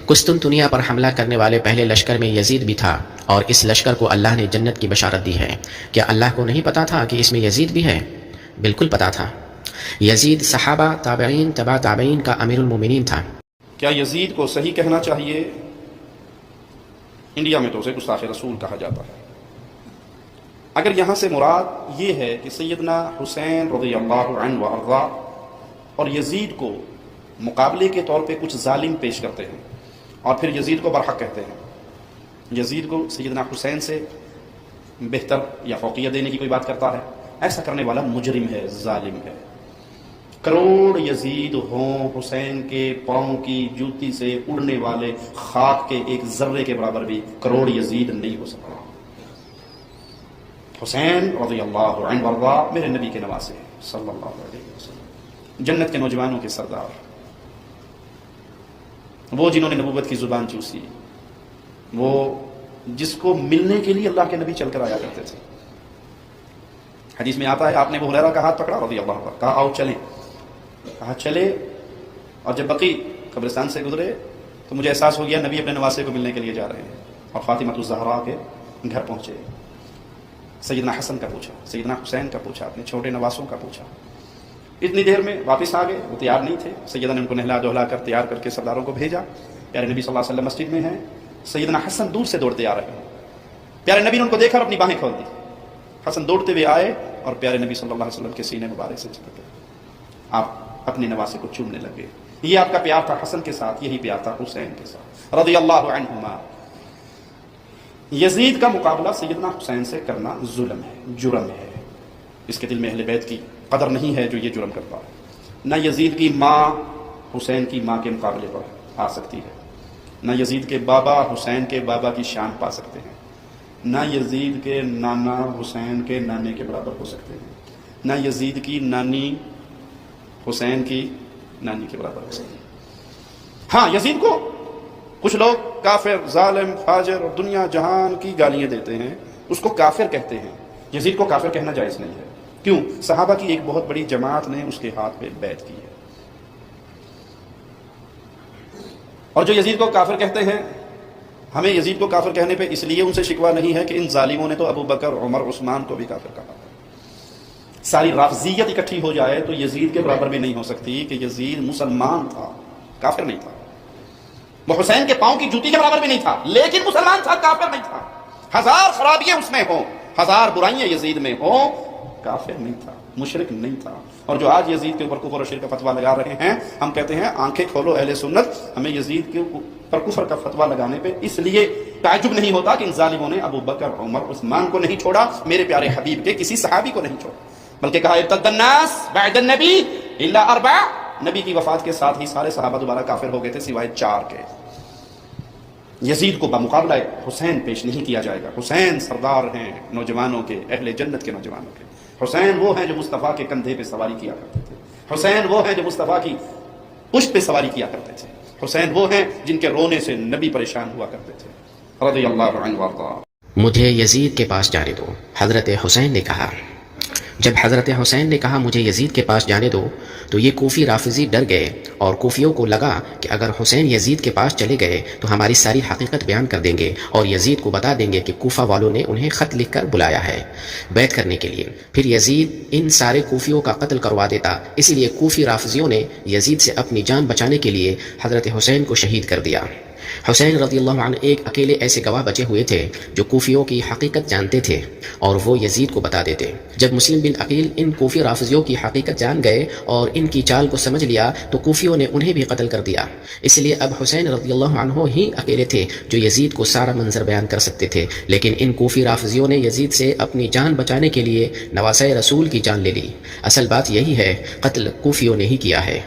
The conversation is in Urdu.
قسطنطنیہ پر حملہ کرنے والے پہلے لشکر میں یزید بھی تھا، اور اس لشکر کو اللہ نے جنت کی بشارت دی ہے۔ کیا اللہ کو نہیں پتا تھا کہ اس میں یزید بھی ہے؟ بالکل پتا تھا۔ یزید صحابہ، تابعین، تبع تابعین کا امیر المومنین تھا۔ کیا یزید کو صحیح کہنا چاہیے؟ انڈیا میں تو اسے گستاخ رسول کہا جاتا ہے۔ اگر یہاں سے مراد یہ ہے کہ سیدنا حسین رضی اللہ عنہ وارضا اور یزید کو مقابلے کے طور پہ کچھ ظالم پیش کرتے ہیں اور پھر یزید کو برحق کہتے ہیں، یزید کو سیدنا حسین سے بہتر یا فوقیت دینے کی کوئی بات کرتا ہے، ایسا کرنے والا مجرم ہے، ظالم ہے۔ کروڑ یزید ہوں، حسین کے پاؤں کی جوتی سے اڑنے والے خاک کے ایک ذرے کے برابر بھی کروڑ یزید نہیں ہو سکتا۔ حسین رضی اللہ عنہ وارضا میرے نبی کے نواسے صلی اللہ علیہ وسلم، جنت کے نوجوانوں کے سردار، وہ جنہوں نے نبوت کی زبان چوسی، وہ جس کو ملنے کے لیے اللہ کے نبی چل کر آیا کرتے تھے۔ حدیث میں آتا ہے آپ نے ابو ہریرہ کا ہاتھ پکڑا رضی اللہ عنہ، کہا آؤ چلیں، کہا چلے، اور جب بقی قبرستان سے گزرے تو مجھے احساس ہو گیا نبی اپنے نواسے کو ملنے کے لیے جا رہے ہیں، اور فاطمہ الزہرا کے گھر پہنچے۔ سیدنا حسن کا پوچھا، سیدنا حسین کا پوچھا، اپنے چھوٹے نواسوں کا پوچھا۔ اتنی دیر میں واپس آ گئے، وہ تیار نہیں تھے۔ سیدنا نے ان کو نہلا دہلا کر تیار کر کے سرداروں کو بھیجا۔ پیارے نبی صلی اللہ علیہ وسلم مسجد میں ہیں، سیدنا حسن دور سے دوڑتے آ رہے ہیں۔ پیارے نبی نے ان کو دیکھا اور اپنی باہیں کھول دی۔ حسن دوڑتے ہوئے آئے اور پیارے نبی صلی اللہ علیہ وسلم کے سینے مبارک سے چپک گئے، آپ اپنے نواسے کو چومنے لگے۔ یہ آپ کا پیار تھا حسن کے ساتھ، یہی پیار تھا حسین کے ساتھ رضی اللہ عنہما۔ یزید کا مقابلہ سیدنا حسین سے کرنا ظلم ہے، جرم ہے۔ اس کے دل میں اہل بیت کی قدر نہیں ہے جو یہ جرم کرتا ہے۔ نہ یزید کی ماں حسین کی ماں کے مقابلے پر آ سکتی ہے، نہ یزید کے بابا حسین کے بابا کی شان پا سکتے ہیں، نہ یزید کے نانا حسین کے نانے کے برابر ہو سکتے ہیں، نہ یزید کی نانی حسین کی نانی کے برابر ہو سکتے ہیں۔ ہاں، یزید کو کچھ لوگ کافر، ظالم، فاجر اور دنیا جہان کی گالیاں دیتے ہیں، اس کو کافر کہتے ہیں۔ یزید کو کافر کہنا جائز نہیں ہے۔ کیوں؟ صحابہ کی ایک بہت بڑی جماعت نے اس کے ہاتھ پہ بیعت کی ہے۔ اور جو یزید کو کافر کہتے ہیں، ہمیں یزید کو کافر کہنے پہ اس لیے ان سے شکوہ نہیں ہے کہ ان ظالموں نے تو ابو بکر، عمر، عثمان کو بھی کافر کہا۔ ساری رافضیت اکٹھی ہو جائے تو یزید کے برابر بھی نہیں ہو سکتی کہ یزید مسلمان تھا، کافر نہیں تھا۔ وہ حسین کے پاؤں کی جوتی کے برابر بھی نہیں تھا، لیکن مسلمان تھا، کافر نہیں تھا۔ ہزار خرابیاں اس میں ہوں، ہزار برائیاں یزید میں ہوں، کافر نہیں تھا، مشرک نہیں تھا۔ اور جو آج یزید کے اوپر کفر اور شرک کا فتویٰ لگا رہے ہیں، ہم کہتے ہیں آنکھیں کھولو اہل سنت، ہمیں یزید کے اوپر کفر کا فتویٰ لگانے پہ اس لیے تعجب نہیں ہوتا کہ ان ظالموں نے ابو بکر، عمر، عثمان کو نہیں چھوڑا، میرے پیارے حبیب کے کسی صحابی کو نہیں چھوڑا، بلکہ کہا ارتد الناس بعد النبی الا اربع، نبی کی وفات کے ساتھ ہی سارے صحابہ دوبارہ کافر ہو گئے تھے سوائے 4 کے۔ یزید کو بمقابلہ حسین پیش نہیں کیا جائے گا۔ حسین سردار ہیں نوجوانوں کے، اہل جنت کے نوجوانوں کے۔ حسین وہ ہیں جو مصطفیٰ کے کندھے پہ سواری کیا کرتے تھے۔ حسین وہ ہیں جو مصطفیٰ کی پشت پہ سواری کیا کرتے تھے۔ حسین وہ ہیں جن کے رونے سے نبی پریشان ہوا کرتے تھے رضی اللہ عنہ وارضا۔ مجھے یزید کے پاس جانے دو، حضرت حسین نے کہا۔ جب حضرت حسین نے کہا مجھے یزید کے پاس جانے دو تو یہ کوفی رافضی ڈر گئے، اور کوفیوں کو لگا کہ اگر حسین یزید کے پاس چلے گئے تو ہماری ساری حقیقت بیان کر دیں گے اور یزید کو بتا دیں گے کہ کوفہ والوں نے انہیں خط لکھ کر بلایا ہے بیعت کرنے کے لیے، پھر یزید ان سارے کوفیوں کا قتل کروا دیتا۔ اسی لیے کوفی رافضیوں نے یزید سے اپنی جان بچانے کے لیے حضرت حسین کو شہید کر دیا۔ حسین رضی اللہ عنہ ایک اکیلے ایسے گواہ بچے ہوئے تھے جو کوفیوں کی حقیقت جانتے تھے اور وہ یزید کو بتا دیتے۔ جب مسلم بن عقیل ان کوفی رافضیوں کی حقیقت جان گئے اور ان کی چال کو سمجھ لیا تو کوفیوں نے انہیں بھی قتل کر دیا۔ اس لیے اب حسین رضی اللہ عنہ ہی اکیلے تھے جو یزید کو سارا منظر بیان کر سکتے تھے، لیکن ان کوفی رافضیوں نے یزید سے اپنی جان بچانے کے لیے نواسۂ رسول کی جان لے لی۔ اصل بات یہی ہے، قتل کوفیوں نے ہی کیا ہے۔